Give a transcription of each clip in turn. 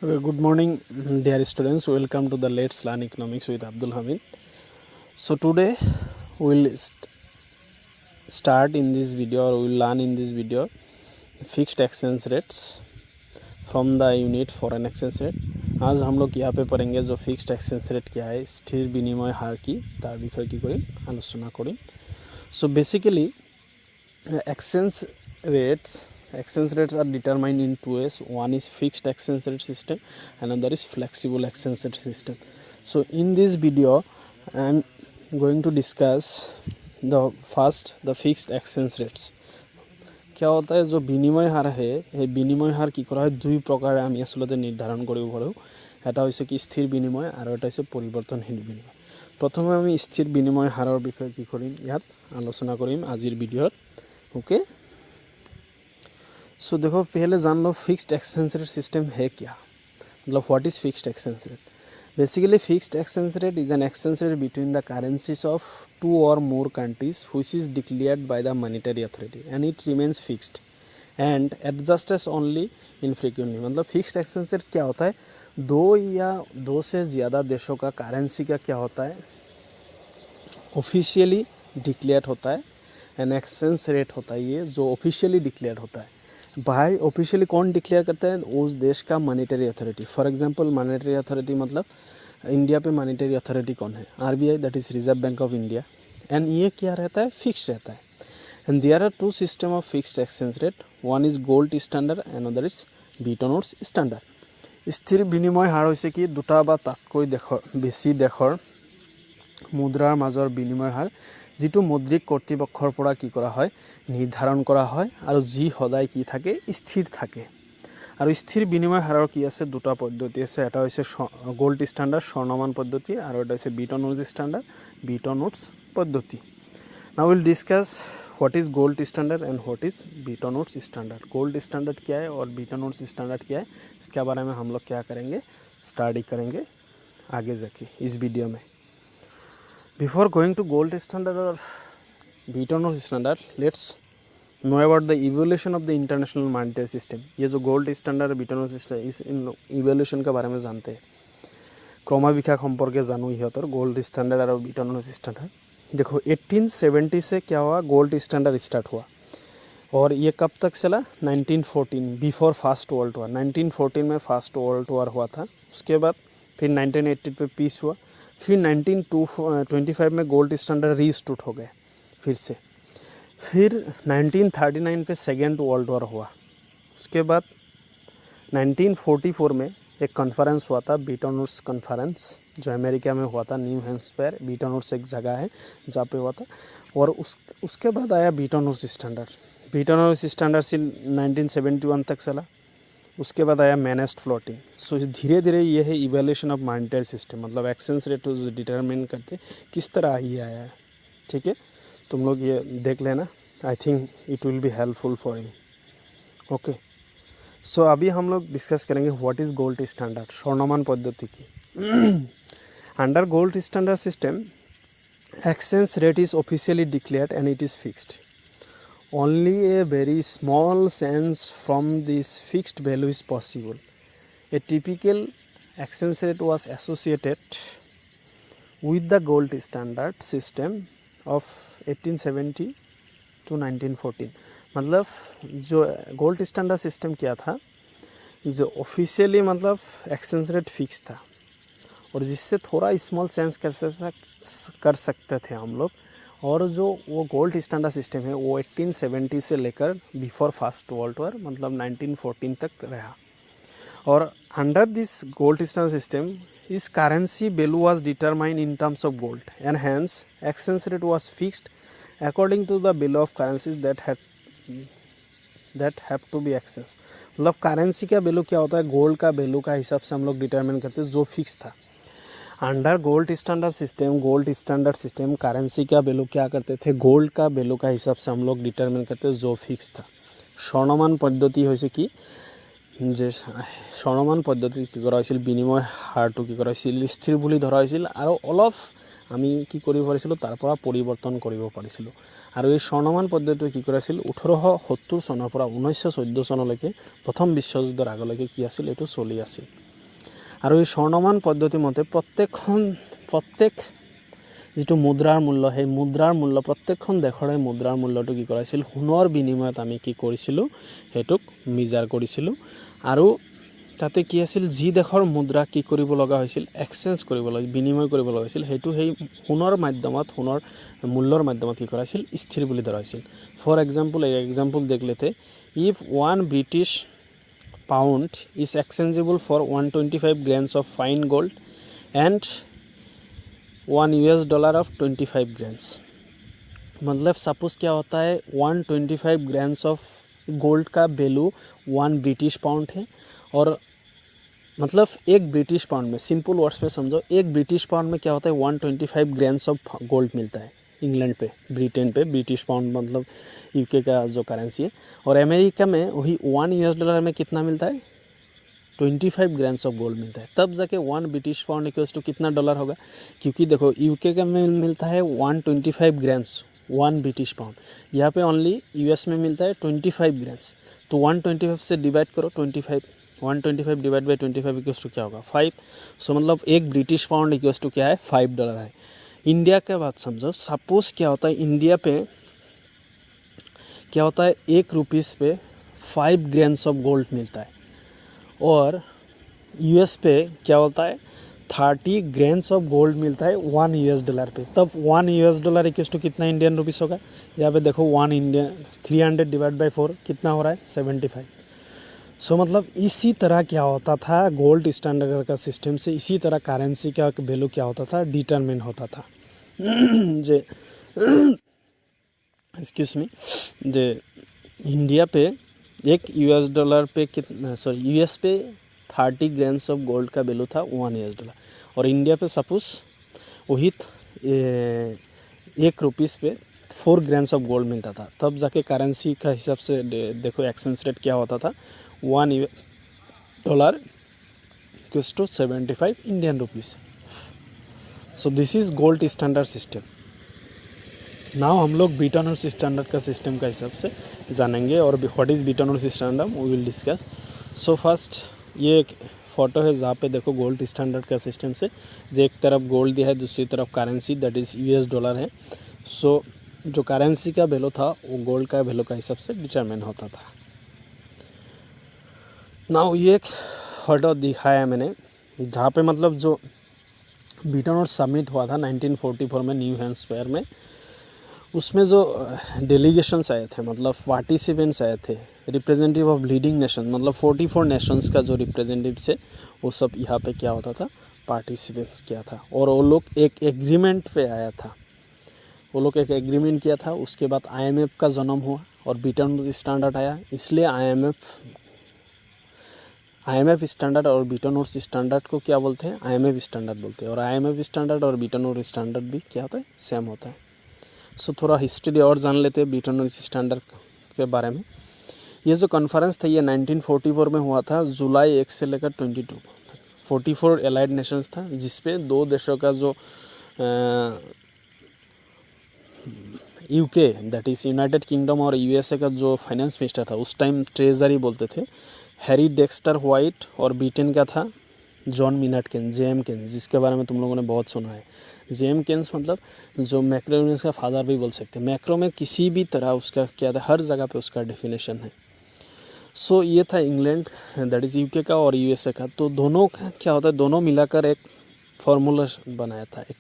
Good morning, dear students. Welcome to the Let's Learn Economics with Abdul Hamid. So today we'll start in this video, or we'll learn in this video fixed exchange rates from the unit foreign exchange rate. आज हम लोग यहाँ पे पढ़ेंगे जो fixed exchange rate क्या है, स्थिर विनिमय हार की तार विषय की करें आलोचना करें. So basically exchange rates are determined in two ways. One is fixed exchange rate system, another is flexible exchange rate system. So in this video I am going to discuss the fixed exchange rates. क्या होता है जो विनिमय हार है, ये विनिमय हार की करा है दुई प्रकार आम आसलते निर्धारण करिब पारो. এটা হইছে কি স্থির বিনিময় আর এটা হইছে পরিবর্তনশীল বিনিময়. প্রথমে আমি স্থির বিনিময় হারের বিষয়ে কি করিম ইয়াত আলোচনা করিম আজির ভিডিওত. ओके, सो देखो पहले जान लो फिक्स्ड एक्सचेंज रेट सिस्टम है क्या, मतलब what is fixed exchange rate. Basically fixed exchange rate is an exchange rate between the currencies of two or more countries which is declared by the monetary authority and it remains fixed and adjusts only infrequently. मतलब fixed exchange rate क्या होता है, दो या दो से ज़्यादा देशों का करेंसी का क्या होता है ऑफिशियली डिक्लेयर होता है. एन एक्सचेंज रेट होता है ये जो ऑफिशियली डिक्लेयर होता है. भाई ऑफिशियली कौन डिक्लेयर करता है, उस देश का monetary authority. For example monetary authority मतलब इंडिया पे मॉनेटरी अथॉरिटी कौन है, RBI, that is Reserve Bank of India. And ये क्या रहता है, फिक्स रहता है. And there are two system of fixed exchange rate. One is gold standard and other is Bretton Woods standard. স্থিৰ বিনিময় হাৰ হৈছে কি দুটা বা তাতকৈ বেছি দেশৰ মুদ্ৰাৰ মাজৰ বিনিময় হাৰ যিটো মৌদ্ৰিক কৰ্তৃপক্ষৰ পৰা কি কৰা হয় নিৰ্ধাৰণ কৰা হয় আৰু যি সদায় কি থাকে স্থিৰ থাকে. আৰু স্থিৰ বিনিময় হাৰৰ কি আছে দুটা পদ্ধতি আছে. এটা হৈছে গোল্ড ষ্টাণ্ডাৰ্ড স্বৰ্ণমান পদ্ধতি আৰু এটা হৈছে Bretton Woods standard Bretton Woods পদ্ধতি. Now will discuss what is gold standard and what is Bretton Woods standard. Gold standard क्या है और ब्रिटन वुड्स स्टैंडर्ड क्या है, इसके बारे में हम लोग क्या करेंगे स्टडी करेंगे आगे जाके इस वीडियो में. Before going to gold standard और Bretton Woods standard, let's know about the evolution of the international monetary system. ये जो गोल्ड स्टैंडर्ड और Bretton Woods standard is in evolution के बारे में जानते हैं, क्रमविकास सम्पर्के जानूँ इहतर गोल्ड स्टैंडर्ड और ब्रिटन वुड्स स्टैंडर्ड. देखो 1870 से क्या हुआ, गोल्ड स्टैंडर्ड स्टार्ट हुआ और ये कब तक चला 1914, बिफोर फर्स्ट वर्ल्ड वॉर. 1914 में फर्स्ट वर्ल्ड वॉर हुआ था. उसके बाद फिर 1918 पे पीस हुआ. फिर 1925 में गोल्ड स्टैंडर्ड रीस्टूट हो गए फिर से. फिर 1939 पे सेकेंड वर्ल्ड वॉर हुआ. उसके बाद 1944 में एक कॉन्फ्रेंस हुआ था, ब्रिटन वुड्स कॉन्फ्रेंस, जो अमेरिका में हुआ था, न्यू हैम्पशायर. ब्रिटन वुड्स एक जगह है जहाँ पे हुआ था. और उसके बाद आया Bretton Woods standard. Bretton Woods standard से 1971 तक चला. उसके बाद आया मैनेज्ड फ्लोटिंग. सो धीरे धीरे ये है इवोल्यूशन ऑफ मॉनेटरी सिस्टम, मतलब एक्सचेंज रेट डिटरमिन करते किस तरह ये आया है. ठीक है, तुम लोग ये देख लेना. I think it will be helpful for you. Okay, so अभी हम लोग डिस्कस करेंगे व्हाट इज़ गोल्ड स्टैंडर्ड, स्वर्णमान पद्धति की. Under gold standard system exchange rate is officially declared and it is fixed. Only a very small change from this fixed value is possible. A typical exchange rate was associated with the gold standard system of 1870 to 1914. मतलब जो gold standard system क्या था, जो officially मतलब exchange rate fix था और जिससे थोड़ा स्मॉल चेंज कर सकते थे हम लोग. और जो वो गोल्ड स्टैंडर्ड सिस्टम है वो 1870 से लेकर बिफोर फर्स्ट वर्ल्ड वॉर मतलब 1914 तक रहा. और under this gold standard system इस currency value was determined in terms of gold and hence exchange rate was fixed according to the value of currencies that have to be exchange. मतलब currency का value क्या होता है, gold का value का हिसाब से हम लोग डिटरमिन करते हैं जो फिक्स था. Under gold standard system currency का वैल्यू क्या करते थे, गोल्ड का वैल्यू का हिसाब से हम लोग डिटरमिन करते हैं जो फिक्स था. स्वर्णमान पद्धति হৈছে কি যে স্বৰ্ণমান পদ্ধতিত কি কৰা হৈছিল, বিনিময় হাৰটো কি কৰা হৈছিল স্থিৰ বুলি ধৰা হৈছিল আৰু অলপ আমি কি কৰিব পাৰিছিলোঁ তাৰ পৰা পৰিৱৰ্তন কৰিব পাৰিছিলোঁ. আৰু এই স্বৰ্ণমান পদ্ধতিটো কি কৰিছিল 1870 চনৰ পৰা 1914 চনলৈকে প্ৰথম বিশ্বযুদ্ধৰ আগলৈকে কি আছিল এইটো চলি আছিল. আৰু এই স্বৰ্ণমান পদ্ধতি মতে প্ৰত্যেক যিটো মুদ্ৰাৰ মূল্য, সেই মুদ্ৰাৰ মূল্য প্ৰত্যেকখন দেশৰে মুদ্ৰাৰ মূল্যটো কি কৰাইছিল, সোণৰ বিনিময়ত আমি কি কৰিছিলোঁ, সেইটোক মিজাৰ কৰিছিলোঁ। আৰু তাতে কি আছিল, যি দেশৰ মুদ্ৰা কি কৰিব লগা হৈছিল, এক্সচেঞ্জ কৰিব লগা, বিনিময় কৰিব লগা হৈছিল, সেইটো সেই সোণৰ মাধ্যমত, সোণৰ মূল্যৰ মাধ্যমত কি কৰা হৈছিল, স্থিৰ বুলি ধৰা হৈছিল। ফৰ এক্সাম্পল, এই এক্সাম্পল দেখ লেতে, if 1 British pound is exchangeable for 125 grams of fine gold and $1 of 25 grams। मतलब सपोज क्या होता है, 125 ग्राम्स ऑफ गोल्ड का वैल्यू 1 ब्रिटिश पाउंड है, और मतलब एक ब्रिटिश पाउंड में, सिंपल वर्ड्स में समझो, एक ब्रिटिश पाउंड में क्या होता है, 125 ग्राम्स ऑफ गोल्ड मिलता है इंग्लैंड पे, ब्रिटेन पे। ब्रिटिश पाउंड मतलब यूके का जो करेंसी है। और अमेरिका में वही $1 में कितना मिलता है, 25 ग्राम्स ऑफ गोल्ड मिलता है। तब जाके 1 ब्रिटिश पाउंड इक्वल्स टू कितना डॉलर होगा, क्योंकि देखो यूके का में मिलता है 125 ग्राम्स 1 ब्रिटिश पाउंड, यहाँ पे ओनली यूएस में मिलता है 25 ग्राम्स। तो 125 से डिवाइड करो 25, 125 डिवाइड बाई 25 इक्वल्स टू क्या होगा, 5। सो मतलब एक ब्रिटिश पाउंड इक्वल्स टू क्या है, $5 है। इंडिया का बात समझो, सपोज क्या होता है, इंडिया पे क्या होता है, 1 रुपीस पे 5 ग्राम्स ऑफ गोल्ड मिलता है, और यूएस पे क्या होता है, 30 ग्राम्स ऑफ गोल्ड मिलता है $1 पे। तब $1 इक्वल्स टू कितना इंडियन रुपीस होगा, यहाँ पे देखो 1 इंडियन 300 डिवाइड बाई 4 कितना हो रहा है, 75। सो मतलब इसी तरह क्या होता था, गोल्ड स्टैंडर्ड का सिस्टम से इसी तरह करेंसी का वैल्यू क्या होता था, डिटरमिन होता था। जे एक्सक्यूज मी, जे इंडिया पे एक $1 पे कितना, सॉरी यूएस पे 30 ग्राम्स ऑफ गोल्ड का वैल्यू था $1, और इंडिया पे सपोज वही 1 रुपीस पे 4 ग्राम्स ऑफ गोल्ड मिलता था। तब जाके करेंसी का हिसाब से देखो एक्सचेंज रेट क्या होता था, $1 equals to 75 Indian rupees. So this is gold standard system. Now हम लोग बीटन वुड्स स्टैंडर्ड का सिस्टम का हिसाब से जानेंगे, और what is Bretton Woods standard we will discuss. So first ये एक फ़ोटो है जहाँ पे देखो गोल्ड स्टैंडर्ड का सिस्टम से, जो एक तरफ गोल्ड दिया है, दूसरी तरफ करेंसी दैट इज़ $, है। सो जो करेंसी का वैल्यू था वो गोल्ड का वैल्यू का हिसाब से डिटरमिन होता था। नाउ ये एक फ़ोटो दिखाया मैंने, जहाँ पे मतलब जो बीटन वुड्स समिट हुआ था 1944 में न्यू हैम्पशायर में, उसमें जो डेलीगेशंस आए थे, मतलब पार्टिसिपेंट्स आए थे, रिप्रेजेंटेटिव ऑफ लीडिंग नेशन, मतलब 44 नेशंस का जो रिप्रेजेंटेटिव से वो सब यहाँ पे क्या होता था, पार्टिसिपेंट्स किया था। और वो लोग एक एग्रीमेंट पे आया था, वो लोग एक एग्रीमेंट किया था। उसके बाद IMF का जन्म हुआ और बीटन वुड्स स्टैंडर्ड आया, इसलिए IMF स्टैंडर्ड और बीटन वुड्स स्टैंडर्ड को क्या बोलते हैं, IMF स्टैंडर्ड बोलते हैं। और IMF स्टैंडर्ड और बीटन वुड्स स्टैंडर्ड भी क्या होता है, सेम होता है। सो थोड़ा हिस्ट्री और जान लेते हैं बीटन वुड्स स्टैंडर्ड के बारे में। ये जो कॉन्फ्रेंस था ये 1944 में हुआ था, जुलाई 1 से लेकर 22 44 एलाइड नेशंस था, जिसपे 2 देशों का जो UK that is United kingdom और USA का जो फाइनेंस मिनिस्टर था, उस टाइम ट्रेजरी बोलते थे, हैरी डेक्स्टर वाइट, और ब्रिटेन का था John Maynard Keynes, JM Keynes, जिसके बारे में तुम लोगों ने बहुत सुना है। JM केन्स मतलब जो मैक्रोइकॉनॉमिक्स का फादर भी बोल सकते हैं। मैक्रो में किसी भी तरह उसका क्या था, हर जगह पे उसका डेफिनेशन है। सो ये था इंग्लैंड दैट इज़ UK का और USA का। तो दोनों का क्या होता है, दोनों मिलाकर एक फार्मूला बनाया था, एक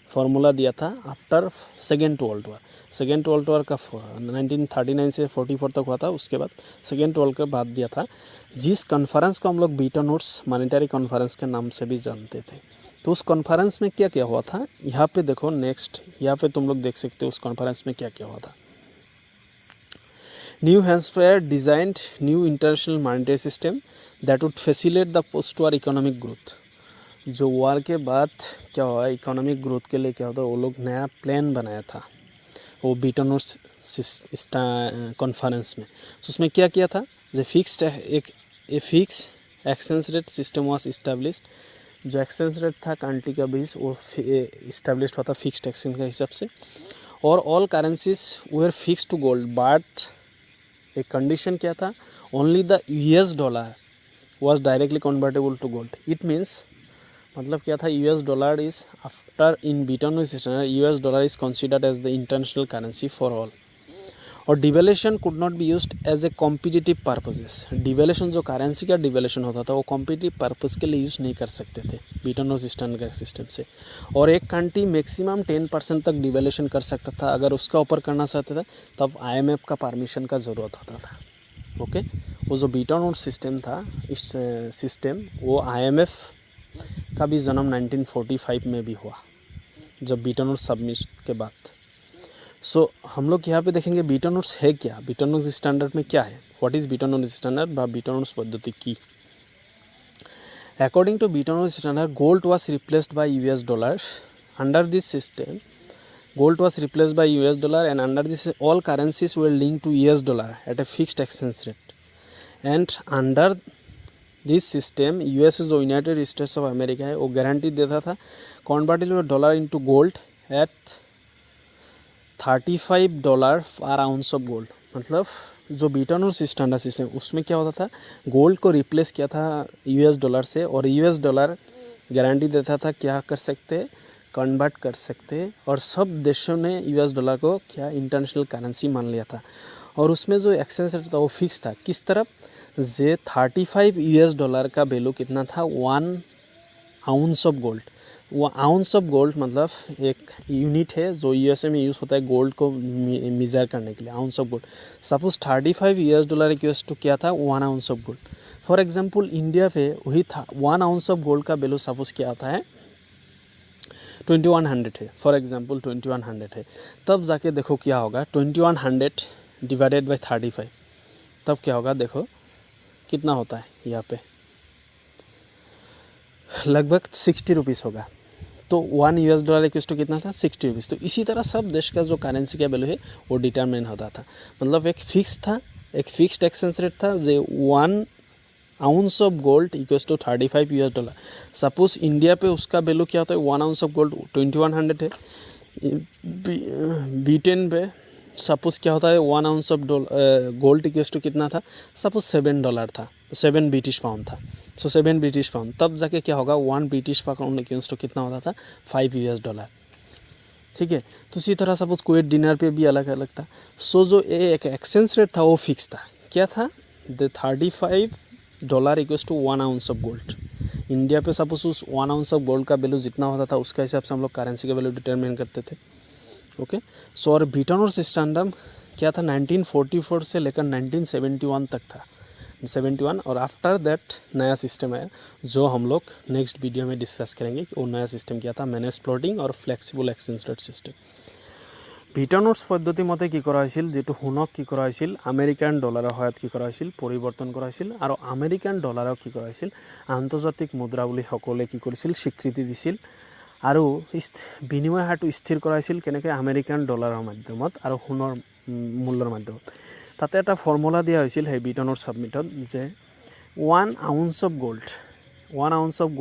फार्मूला दिया था after second world war. Second world war का 1939 से 44 तक हुआ था, उसके बाद सेकेंड वर्ल्ड के बाद दिया था, जिस कॉन्फ्रेंस को हम लोग बीटन वुड्स मॉनेटरी कॉन्फ्रेंस के नाम से भी जानते थे। तो उस कॉन्फ्रेंस में क्या क्या हुआ था, यहाँ पे देखो नेक्स्ट, यहाँ पे तुम लोग देख सकते हो उस कॉन्फ्रेंस में क्या क्या हुआ था। New Hampshire designed new international monetary system that would facilitate the post war economic growth. जो वार के बाद क्या हुआ, इकोनॉमिक ग्रोथ के लिए क्या होता है, वो लोग नया प्लान बनाया था वो बीटन वुड्स कॉन्फ्रेंस में। तो उसमें क्या किया था, जो फिक्स्ड एक fix exchange rate system was established. जो एक्सचेंज रेट था कंट्री का बीच वो इस्टेब्लिश हुआ था फिक्स्ड एक्सचेंज के हिसाब से, और all currencies were fix to gold, but एक कंडीशन क्या था, only the US dollar was directly convertible to gold. It means मतलब क्या था, US dollar is after in Bretton Woods standard US dollar is considered as the international currency for all. और devaluation could not be used as a competitive purposes. Devaluation जो currency का devaluation होता था वो competitive purpose के लिए use नहीं कर सकते थे ब्रेटन वुड्स स्टैंडर्ड का सिस्टम से. और एक कंट्री मैक्सिमम 10% तक डिवेल्यूशन कर सकता था. अगर उसका ऊपर करना चाहते थे तब IMF का परमिशन का ज़रूरत होता था. ओके, वो जो ब्रेटन वुड्स सिस्टम था, इस सिस्टम वो IMF का भी जन्म 1945 में भी हुआ, जब ब्रेटन वुड्स सबमिट के बाद. सो हम लोग यहाँ पे देखेंगे ब्रेटन वुड्स है क्या, ब्रेटन वुड्स स्टैंडर्ड में क्या है, what is Bretton Woods standard बा ब्रेटन वुड्स पद्धति की. According to Bretton Woods standard gold was replaced by US dollar. Under this system gold was replaced by US dollar, and under this all currencies were linked to US dollar at a fixed exchange rate. And under this system US जो United states of America है वो guarantee देता था convertible dollar into gold eight $35 पर ounce of gold. मतलब जो Brayton Woods standard system उसमें क्या होता था, गोल्ड को रिप्लेस किया था US डॉलर से, और US डॉलर गारंटी देता था क्या कर सकते, कन्वर्ट कर सकते, और सब देशों ने US डॉलर को क्या इंटरनेशनल करेंसी मान लिया था. और उसमें जो एक्सचेंज रेट था वो फिक्स था. किस तरफ, जे $35 US का वैल्यू कितना था, 1 आउंस ऑफ गोल्ड. वो आउंस ऑफ गोल्ड मतलब एक यूनिट है जो USA में यूज़ होता है गोल्ड को मेजर करने के लिए, ounce of gold. Suppose $35 US equals to क्या था, 1 ounce of gold. For example India पे वही था, 1 आउंस ऑफ गोल्ड का वैल्यू सपोज क्या आता है 2100 है. फॉर एग्जांपल 2100 है. तब जाके देखो क्या होगा, 2100 डिवाइडेड बाय 35, तब क्या होगा देखो कितना होता है, यहाँ पे लगभग 60 रुपीज़ होगा. तो 1 US डॉलर इक्वल्स टू कितना था, 60 रुपीज़. तो इसी तरह सब देश का जो करेंसी का वैल्यू है वो डिटरमिन होता था. मतलब एक फिक्स था, एक फिक्स्ड एक्सचेंज रेट था, जो 1 ounce of gold equals to $35 US. Suppose India पे उसका वैल्यू क्या होता है, 1 आउंस ऑफ गोल्ड 2100 है. ब्रिटेन पे सपोज क्या होता है, 1 ounce of gold equals to कितना था, सपोज $7 था, 7 ब्रिटिश पाउंड था. So 7 British pound. तब जाके क्या होगा, 1 ब्रिटिश पाउंड इक्वल्स टू कितना होता था, $5 US. ठीक है. तो इसी तरह सपोज कुवैत डिनर पे भी अलग अलग था. सो जो एक एक्सचेंज रेट था वो फिक्स था. क्या था, the $35 equals to 1 ounce of gold. India पे सपोज उस 1 आउंस ऑफ गोल्ड का वैल्यू जितना होता था उसका हिसाब से हम लोग करेंसी का वैल्यू डिटरमिन करते थे. ओके. सो और ब्रेटन वुड्स स्टैंडर्ड क्या था, 1944 से लेकर 1971 तक था, 71. और आफ्टर दैट नया सिस्टम आया जो हम लोग नेक्स्ट वीडियो में डिस्कस करेंगे कि वो नया सिस्टम क्या था, मैनेज फ्लोटिंग और flexible exchange rate system. Bretton Woods পদ্ধতি মতে কি কৰা হৈছিল, যেটো সোণক কি কৰা হৈছিল আমেৰিকান ডলাৰৰ সহায়ত কি কৰা হৈছিল, পৰিৱৰ্তন কৰা হৈছিল. আৰু আমেৰিকান ডলাৰক কি কৰা হৈছিল আন্তৰ্জাতিক মুদ্ৰা বুলি সকলোৱে কি কৰিছিল, স্বীকৃতি দিছিল. আৰু বিনিময় হাৰটো স্থিৰ কৰা হৈছিল কেনেকৈ, আমেৰিকান ডলাৰৰ মাধ্যমত আৰু সোণৰ মূল্যৰ মাধ্যমত. তাতে এটা ফৰ্মুলা দিয়া হৈছিল সেই ব্ৰেটন উডছ ছাবমিটত, যে 1 ounce of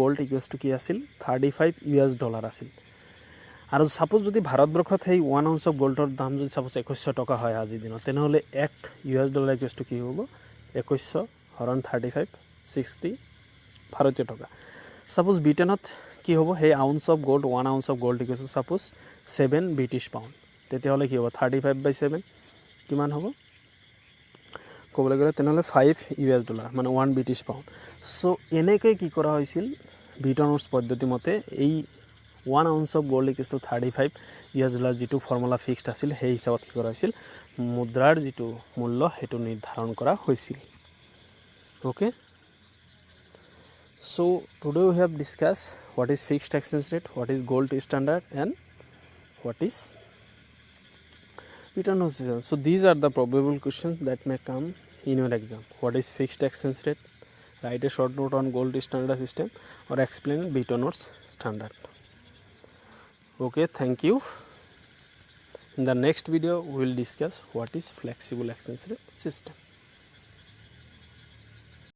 gold equals to কি আছিল, $35 US আছিল. আৰু সাপোজ যদি ভাৰতবৰ্ষত সেই 1 আউন্স অফ গোল্ডৰ দাম যদি সাপোজ 2100 টকা হয় আজিৰ দিনত, তেনেহ'লে $1 ইকুৱেলছ টু কি হ'ব, 2100 হৰণ 35, 60 ভাৰতীয় টকা. সাপোজ ব্ৰিটেনত কি হ'ব, সেই ounce of gold 1 ounce of gold equals suppose 7 British pound. তেতিয়াহ'লে কি হ'ব, 35/7 কিমান হ'ব ক'বলৈ গ'লে, তেনেহ'লে $5 US, মানে 1 ব্ৰিটিছ পাউণ্ড. চ' এনেকৈ কি কৰা হৈছিল ব্ৰেটন উডছ পদ্ধতি মতে, এই 1 ounce of gold equals to $35 US যিটো ফৰ্মুলা ফিক্সড আছিল সেই হিচাপত কি কৰা হৈছিল, মুদ্ৰাৰ যিটো মূল্য সেইটো নিৰ্ধাৰণ কৰা হৈছিল. Okay. So' today we have discuss what is fixed exchange rate, what is gold standard, and what is Bretton Woods system. So' these are the probable questions that may come in your exam. What is fixed exchange rate, write a short note on gold standard system, or explain Bretton Woods standard. Okay, thank you. In the next video we will discuss what is flexible exchange rate system.